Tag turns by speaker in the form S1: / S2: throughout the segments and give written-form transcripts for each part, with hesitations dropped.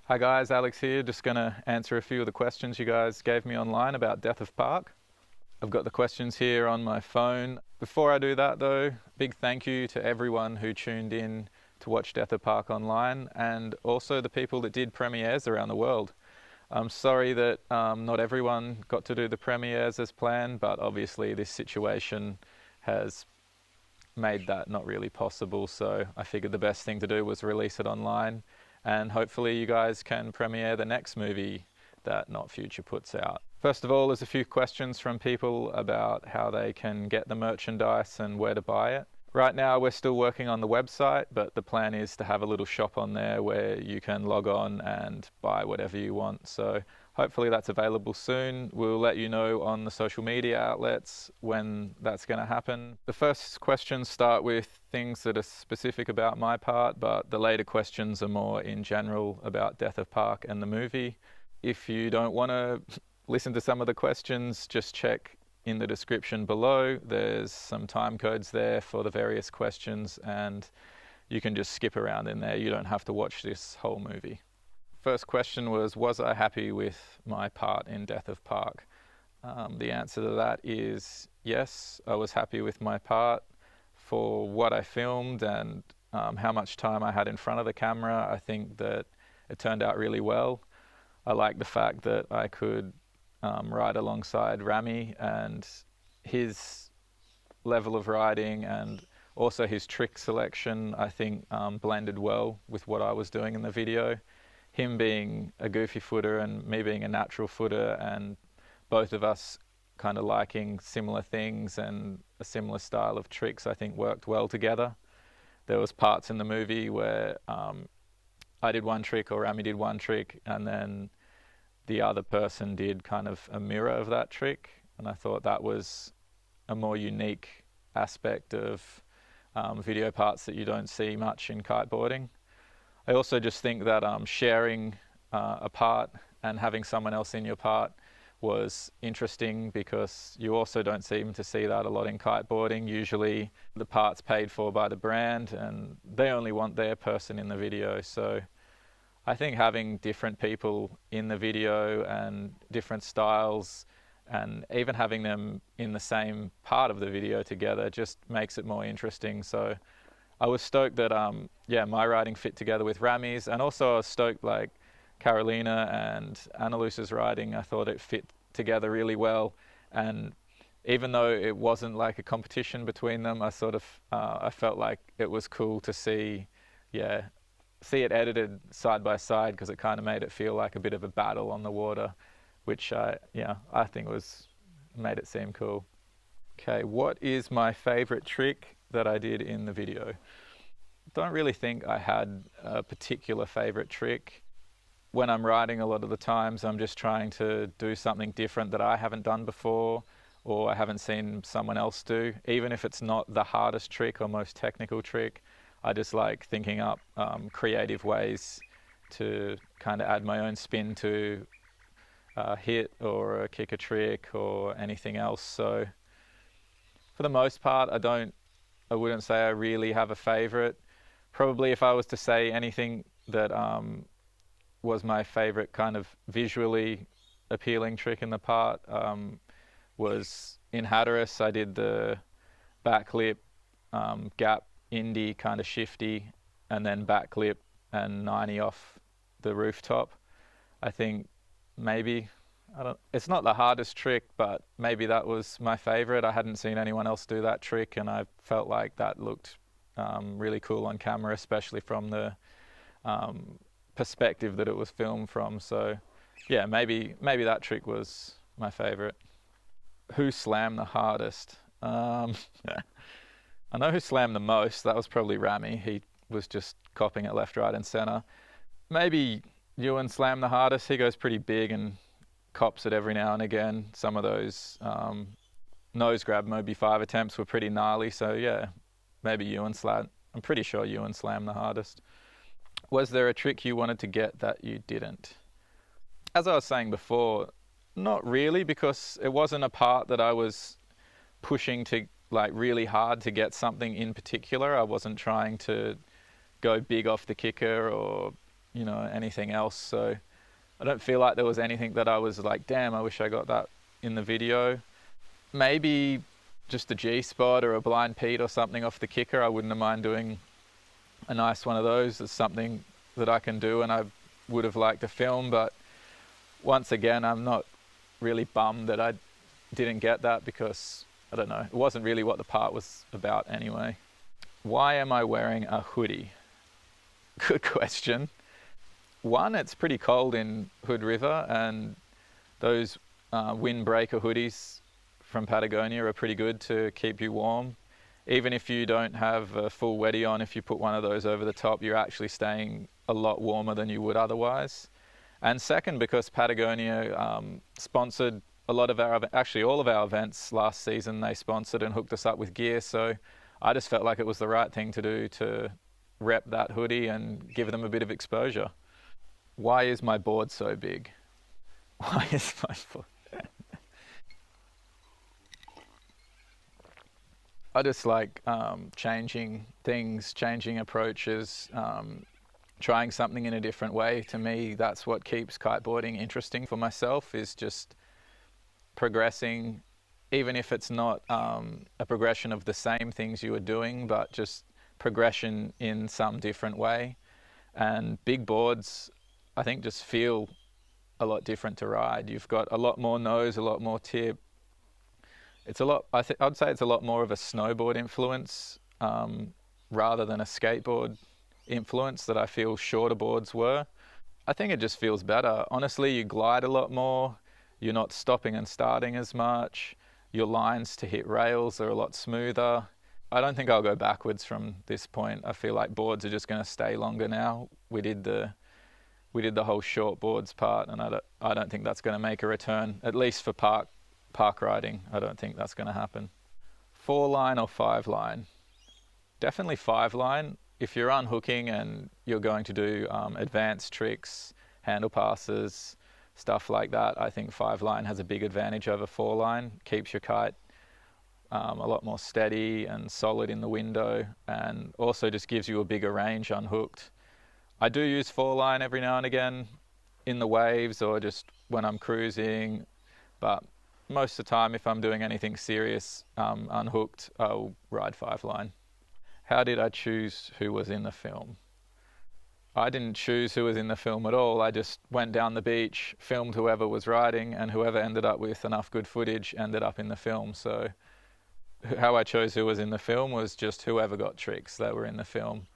S1: Hi guys, Alex here, just going to answer a few of the questions you guys gave me online about Death of Park. I've got the questions here on my phone. Before I do that though, big thank you to everyone who tuned in to watch Death of Park online, and also the people that did premieres around the world. I'm sorry that not everyone got to do the premieres as planned, but obviously this situation has made that not really possible, so I figured the best thing to do was release it online, and hopefully you guys can premiere the next movie that Not Future puts out. First of all, there's a few questions from people about how they can get the merchandise and where to buy it. Right now we're still working on the website, but the plan is to have a little shop on there where you can log on and buy whatever you want. So hopefully that's available soon. We'll let you know on the social media outlets when that's going to happen. The first questions start with things that are specific about my part, but the later questions are more in general about Death of Park and the movie. If you don't want to listen to some of the questions, just check in the description below. There's some time codes there for the various questions, and you can just skip around in there. You don't have to watch this whole movie. First question was I happy with my part in Death of Park? The answer to that is yes, I was happy with my part for what I filmed and how much time I had in front of the camera. I think that it turned out really well. I like the fact that I could ride alongside Rami, and his level of riding and also his trick selection I think blended well with what I was doing in the video. Him being a goofy footer and me being a natural footer, and both of us kind of liking similar things and a similar style of tricks, I think worked well together. There was parts in the movie where I did one trick or Rami did one trick, and then the other person did kind of a mirror of that trick, and I thought that was a more unique aspect of video parts that you don't see much in kiteboarding. I also just think that sharing a part and having someone else in your part was interesting, because you also don't seem to see that a lot in kiteboarding. Usually the part's paid for by the brand and they only want their person in the video. So I think having different people in the video and different styles, and even having them in the same part of the video together, just makes it more interesting. So I was stoked that my riding fit together with Rami's, and also I was stoked like Carolina and Annalisa's riding. I thought it fit together really well, and even though it wasn't like a competition between them, I sort of I felt like it was cool to see it edited side by side, because it kind of made it feel like a bit of a battle on the water, which I think made it seem cool. Okay, what is my favorite trick that I did in the video? Don't really think I had a particular favorite trick. When I'm riding, a lot of the times I'm just trying to do something different that I haven't done before, or I haven't seen someone else do. Even if it's not the hardest trick or most technical trick, I just like thinking up creative ways to kind of add my own spin to a hit or a kick a trick or anything else. So for the most part, I wouldn't say I really have a favorite. Probably if I was to say anything that was my favorite kind of visually appealing trick in the part, was in Hatteras. I did the backlip, gap, indie, kind of shifty, and then backlip and 90 off the rooftop. I think maybe, it's not the hardest trick, but maybe that was my favorite. I hadn't seen anyone else do that trick, and I felt like that looked really cool on camera, especially from the perspective that it was filmed from. So yeah, maybe that trick was my favorite. Who slammed the hardest? I know who slammed the most. That was probably Rami. He was just copping it left, right and center. Maybe Ewan slammed the hardest. He goes pretty big and cops it every now and again. Some of those nose grab Moby 5 attempts were pretty gnarly. So yeah, maybe Ewan slammed. I'm pretty sure Ewan slammed the hardest. Was there a trick you wanted to get that you didn't? As I was saying before, not really, because it wasn't a part that I was pushing to like really hard to get something in particular. I wasn't trying to go big off the kicker or you know, anything else. So I don't feel like there was anything that I was like, damn, I wish I got that in the video. Maybe just a G-spot or a blind Pete or something off the kicker. I wouldn't mind doing a nice one of those. It's something that I can do and I would have liked to film, but once again, I'm not really bummed that I didn't get that because, I don't know, it wasn't really what the part was about anyway. Why am I wearing a hoodie? Good question. One, it's pretty cold in Hood River, and those windbreaker hoodies from Patagonia are pretty good to keep you warm. Even if you don't have a full weddy on, if you put one of those over the top, you're actually staying a lot warmer than you would otherwise. And second, because Patagonia sponsored a lot of actually all of our events last season, they sponsored and hooked us up with gear. So I just felt like it was the right thing to do to rep that hoodie and give them a bit of exposure. Why is my board so big? Why is my board? I just like changing things, changing approaches, trying something in a different way. To me, that's what keeps kiteboarding interesting for myself, is just progressing, even if it's not a progression of the same things you were doing, but just progression in some different way. And big boards, I think, just feel a lot different to ride. You've got a lot more nose, a lot more tip. It's a lot, I'd say it's a lot more of a snowboard influence rather than a skateboard influence that I feel shorter boards were. I think it just feels better. Honestly, you glide a lot more. You're not stopping and starting as much. Your lines to hit rails are a lot smoother. I don't think I'll go backwards from this point. I feel like boards are just going to stay longer now. We did the whole short boards part, and I don't think that's going to make a return, at least for park riding. I don't think that's going to happen. 4-line or 5-line? Definitely 5-line. If you're unhooking and you're going to do advanced tricks, handle passes, stuff like that, I think 5-line has a big advantage over 4-line. Keeps your kite a lot more steady and solid in the window, and also just gives you a bigger range unhooked. I do use 4-line every now and again in the waves or just when I'm cruising, but most of the time, if I'm doing anything serious unhooked, I'll ride 5-line. How did I choose who was in the film? I didn't choose who was in the film at all. I just went down the beach, filmed whoever was riding, and whoever ended up with enough good footage ended up in the film. So how I chose who was in the film was just whoever got tricks, they were in the film.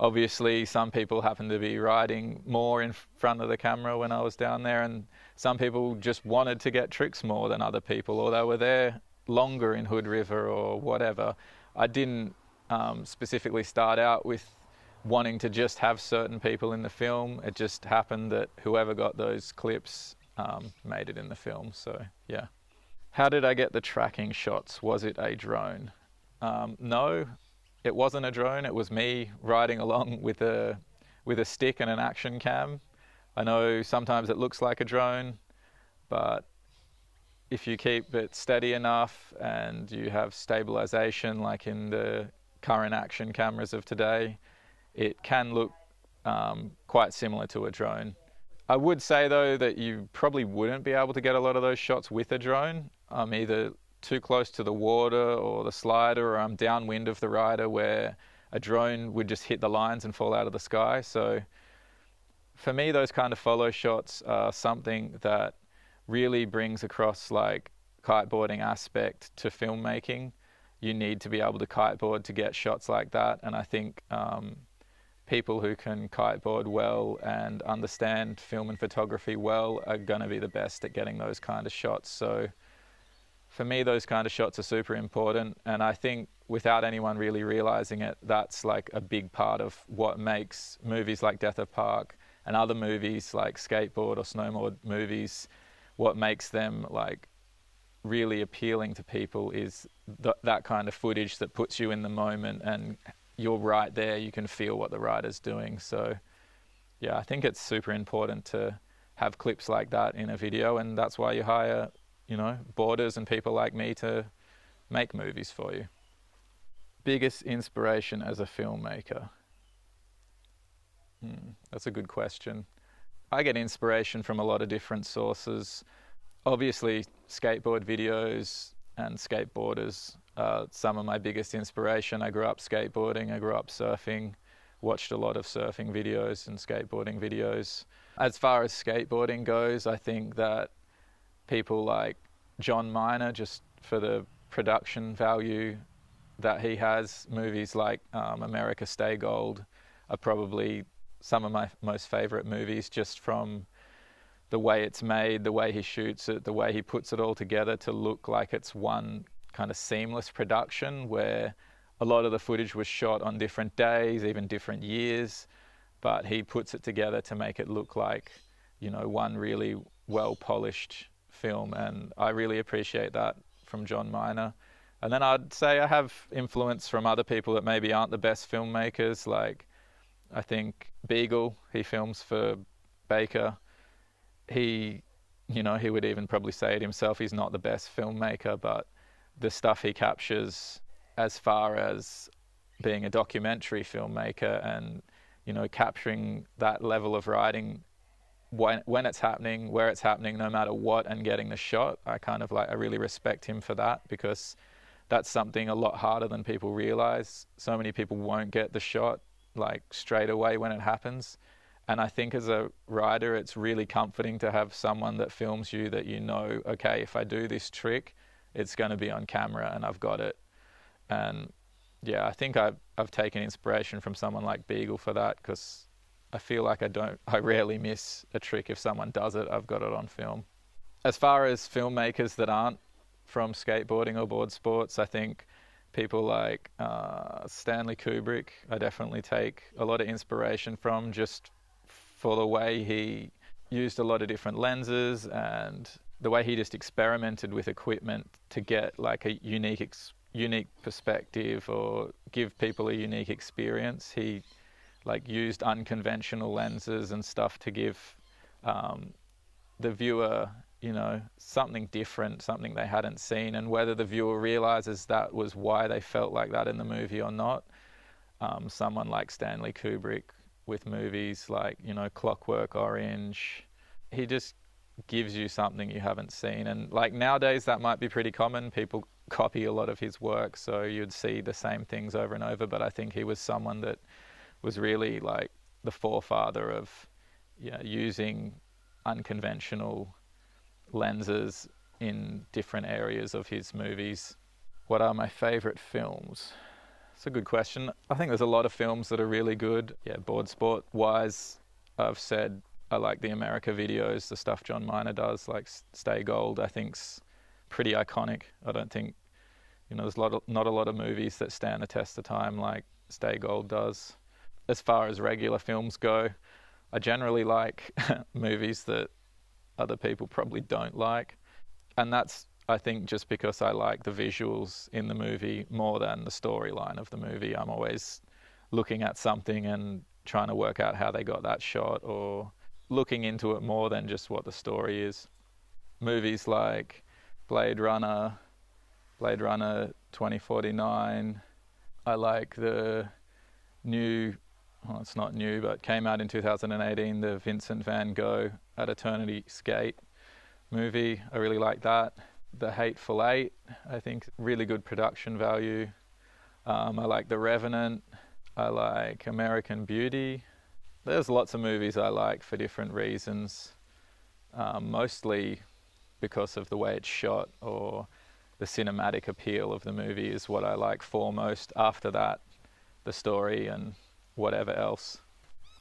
S1: Obviously, some people happened to be riding more in front of the camera when I was down there, and some people just wanted to get tricks more than other people, or they were there longer in Hood River or whatever. I didn't specifically start out with wanting to just have certain people in the film. It just happened that whoever got those clips made it in the film, so yeah. How did I get the tracking shots? Was it a drone? No. It wasn't a drone, it was me riding along with a stick and an action cam. I know sometimes it looks like a drone, but if you keep it steady enough and you have stabilization like in the current action cameras of today, it can look quite similar to a drone. I would say though that you probably wouldn't be able to get a lot of those shots with a drone. I'm either too close to the water or the slider, or I'm downwind of the rider where a drone would just hit the lines and fall out of the sky. So for me, those kind of follow shots are something that really brings across like kiteboarding aspect to filmmaking. You need to be able to kiteboard to get shots like that, and I think people who can kiteboard well and understand film and photography well are going to be the best at getting those kind of shots. So for me, those kind of shots are super important, and I think without anyone really realizing it, that's like a big part of what makes movies like Death of Park and other movies like skateboard or snowboard movies, what makes them like really appealing to people is that kind of footage that puts you in the moment and you're right there, you can feel what the rider's doing. So yeah, I think it's super important to have clips like that in a video, and that's why you hire, you know, boarders and people like me to make movies for you. Biggest inspiration as a filmmaker? That's a good question. I get inspiration from a lot of different sources. Obviously, skateboard videos and skateboarders are some of my biggest inspiration. I grew up skateboarding, I grew up surfing, watched a lot of surfing videos and skateboarding videos. As far as skateboarding goes, I think that people like John Miner, just for the production value that he has, movies like America Stay Gold are probably some of my most favorite movies, just from the way it's made, the way he shoots it, the way he puts it all together to look like it's one kind of seamless production, where a lot of the footage was shot on different days, even different years, but he puts it together to make it look like, you know, one really well polished film. And I really appreciate that from John Miner. And then I'd say I have influence from other people that maybe aren't the best filmmakers, like I think Beagle, he films for Baker. He would even probably say it himself, he's not the best filmmaker, but the stuff he captures as far as being a documentary filmmaker and, you know, capturing that level of writing when it's happening, where it's happening, no matter what, and getting the shot, I really respect him for that, because that's something a lot harder than people realize. So many people won't get the shot like straight away when it happens. And I think as a writer, it's really comforting to have someone that films you that you know, okay, if I do this trick, it's going to be on camera and I've got it. And yeah, I think I've taken inspiration from someone like Beagle for that, because I feel like I rarely miss a trick. If someone does it, I've got it on film. As far as filmmakers that aren't from skateboarding or board sports, I think people like Stanley Kubrick, I definitely take a lot of inspiration from, just for the way he used a lot of different lenses and the way he just experimented with equipment to get like a unique perspective or give people a unique experience. He like used unconventional lenses and stuff to give the viewer, you know, something different, something they hadn't seen, and whether the viewer realizes that was why they felt like that in the movie or not. Someone like Stanley Kubrick with movies like, you know, Clockwork Orange, he just gives you something you haven't seen. And like nowadays that might be pretty common, people copy a lot of his work, so you'd see the same things over and over, but I think he was someone that was really like the forefather of, you know, using unconventional lenses in different areas of his movies. What are my favorite films? It's a good question. I think there's a lot of films that are really good. Yeah, board sport wise, I've said I like the America videos, the stuff John Miner does, like Stay Gold, I think's pretty iconic. I don't think, you know, there's not a lot of movies that stand the test of time like Stay Gold does. As far as regular films go, I generally like movies that other people probably don't like. And that's, I think, just because I like the visuals in the movie more than the storyline of the movie. I'm always looking at something and trying to work out how they got that shot, or looking into it more than just what the story is. Movies like Blade Runner 2049. I like the new, well, it's not new, but came out in 2018, the Vincent van Gogh At Eternity Skate movie. I really like that. The Hateful Eight, I think, really good production value. I like The Revenant. I like American Beauty. There's lots of movies I like for different reasons, mostly because of the way it's shot, or the cinematic appeal of the movie is what I like foremost. After that, the story and whatever else.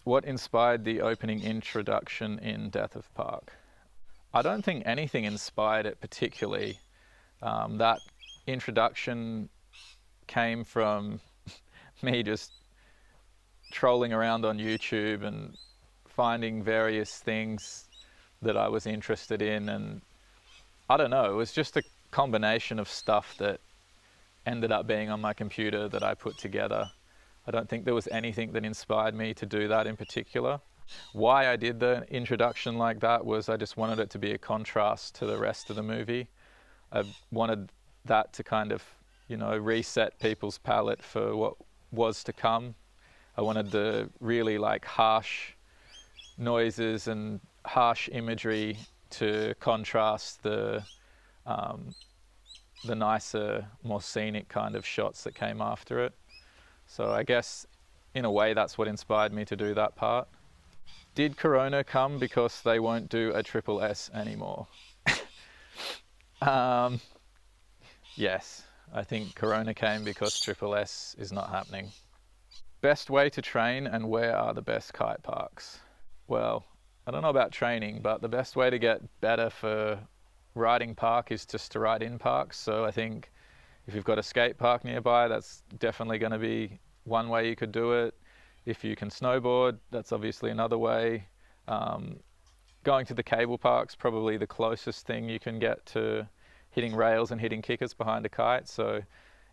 S1: What inspired the opening introduction in Death of Park? I don't think anything inspired it particularly. That introduction came from me just trolling around on YouTube and finding various things that I was interested in, and I don't know, it was just a combination of stuff that ended up being on my computer that I put together. I don't think there was anything that inspired me to do that in particular. Why I did the introduction like that was I just wanted it to be a contrast to the rest of the movie. I wanted that to kind of, you know, reset people's palette for what was to come. I wanted the really like harsh noises and harsh imagery to contrast the nicer, more scenic kind of shots that came after it. So I guess in a way that's what inspired me to do that part. Did Corona come because they won't do a triple S anymore? Yes, I think Corona came because triple S is not happening. Best way to train and where are the best kite parks? Well, I don't know about training, but the best way to get better for riding park is just to ride in parks. So I think if you've got a skate park nearby, that's definitely going to be one way you could do it. If you can snowboard, that's obviously another way. Going to the cable park's probably the closest thing you can get to hitting rails and hitting kickers behind a kite. So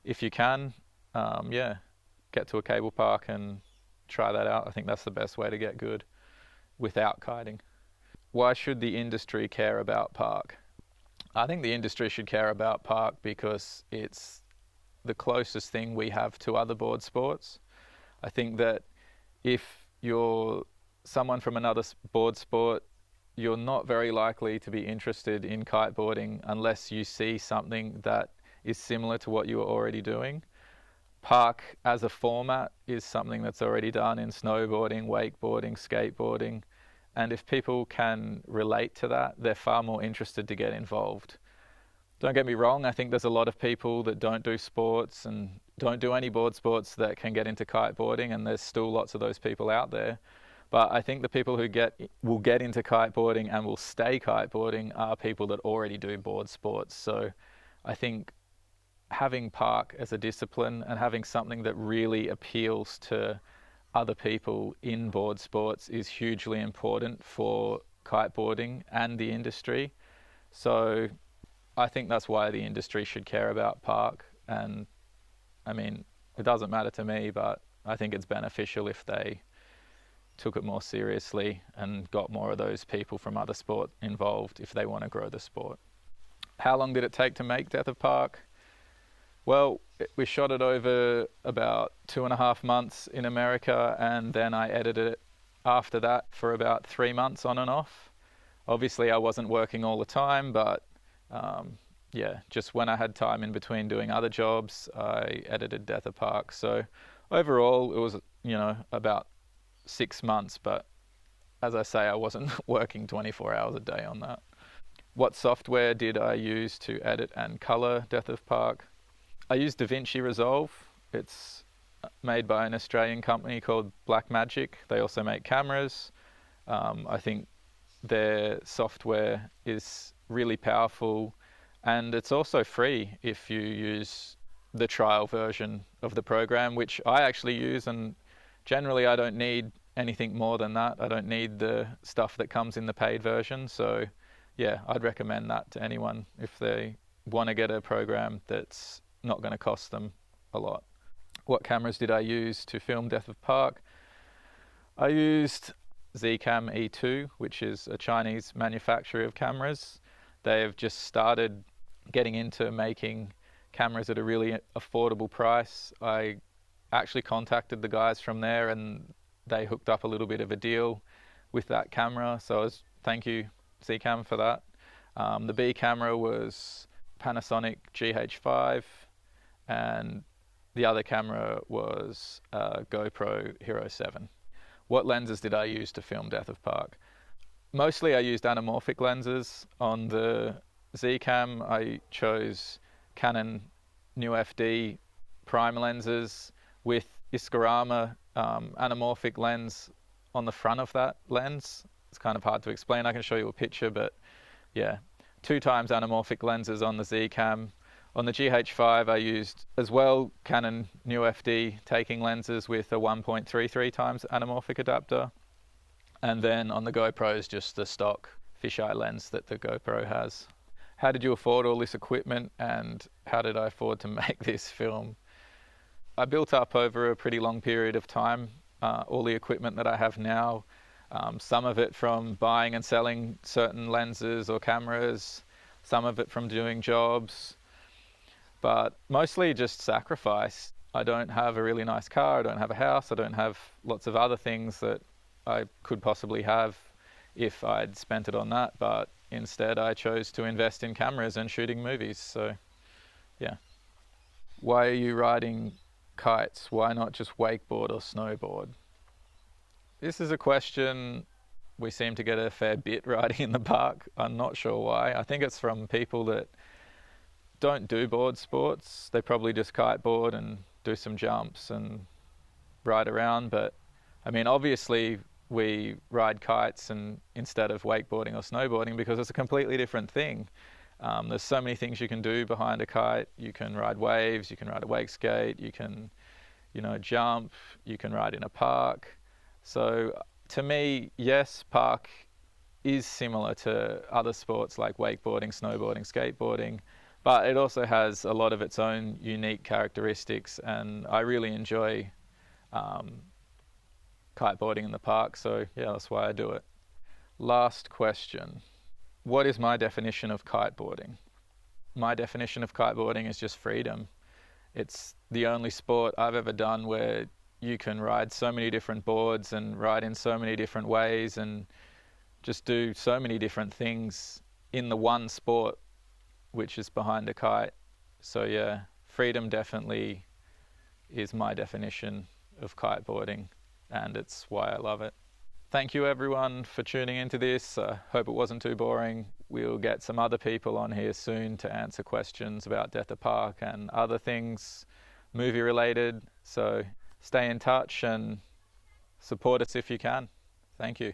S1: if you can, get to a cable park and try that out. I think that's the best way to get good without kiting. Why should the industry care about park? I think the industry should care about park because it's the closest thing we have to other board sports. I think that if you're someone from another board sport, you're not very likely to be interested in kiteboarding unless you see something that is similar to what you are already doing. Park as a format is something that's already done in snowboarding, wakeboarding, skateboarding. And if people can relate to that, they're far more interested to get involved. Don't get me wrong, I think there's a lot of people that don't do sports and don't do any board sports that can get into kiteboarding, and there's still lots of those people out there. But I think the people who will get into kiteboarding and will stay kiteboarding are people that already do board sports. So I think having park as a discipline and having something that really appeals to other people in board sports is hugely important for kiteboarding and the industry. So I think that's why the industry should care about park. And I mean, it doesn't matter to me, but I think it's beneficial if they took it more seriously and got more of those people from other sport involved if they want to grow the sport. How long did it take to make Death of Park? Well, we shot it over about 2.5 months in America, and then I edited it after that for about 3 months on and off. Obviously I wasn't working all the time, but just when I had time in between doing other jobs, I edited Death of Park. So overall it was, about 6 months, but as I say, I wasn't working 24 hours a day on that. What software did I use to edit and color Death of Park? I used DaVinci Resolve. It's made by an Australian company called Blackmagic. They also make cameras. I think their software is really powerful, and it's also free if you use the trial version of the program, which I actually use, and generally I don't need anything more than that. I don't need the stuff that comes in the paid version. So yeah, I'd recommend that to anyone if they want to get a program that's not going to cost them a lot. What cameras did I use to film Death of Park? I used Zcam E2, which is a Chinese manufacturer of cameras. They have just started getting into making cameras at a really affordable price. I actually contacted the guys from there and they hooked up a little bit of a deal with that camera. So thank you Zcam for that. The B camera was Panasonic GH5, and the other camera was GoPro Hero 7. What lenses did I use to film Death of Park? Mostly I used anamorphic lenses. On the Zcam I chose Canon FD prime lenses with Iskorama anamorphic lens on the front of that lens. It's kind of hard to explain. I can show you a picture, but yeah, 2 times anamorphic lenses on the Zcam. On the GH5 I used as well Canon FD taking lenses with a 1.33 times anamorphic adapter, and then on the GoPros just the stock fisheye lens that the GoPro has. How did you afford all this equipment, and how did I afford to make this film? I built up over a pretty long period of time all the equipment that I have now. Some of it from buying and selling certain lenses or cameras, some of it from doing jobs, but mostly just sacrifice. I don't have a really nice car, I don't have a house, I don't have lots of other things that I could possibly have if I'd spent it on that, but instead I chose to invest in cameras and shooting movies. So yeah. Why are you riding kites? Why not just wakeboard or snowboard? This is a question we seem to get a fair bit riding in the park. I'm not sure why. I think it's from people that don't do board sports. They probably just kiteboard and do some jumps and ride around. But I mean, obviously we ride kites and instead of wakeboarding or snowboarding because it's a completely different thing. There's so many things you can do behind a kite. You can ride waves, you can ride a wake skate, you can, jump, you can ride in a park. So to me, yes, park is similar to other sports like wakeboarding, snowboarding, skateboarding, but it also has a lot of its own unique characteristics, and I really enjoy kiteboarding in the park, so yeah, that's why I do it. Last question. What is my definition of kiteboarding? My definition of kiteboarding is just freedom. It's the only sport I've ever done where you can ride so many different boards and ride in so many different ways and just do so many different things in the one sport, which is behind a kite. So yeah, freedom definitely is my definition of kiteboarding, and it's why I love it. Thank you everyone for tuning into this. Hope it wasn't too boring. We'll get some other people on here soon to answer questions about Death of Park and other things movie related. So stay in touch and support us if you can. Thank you.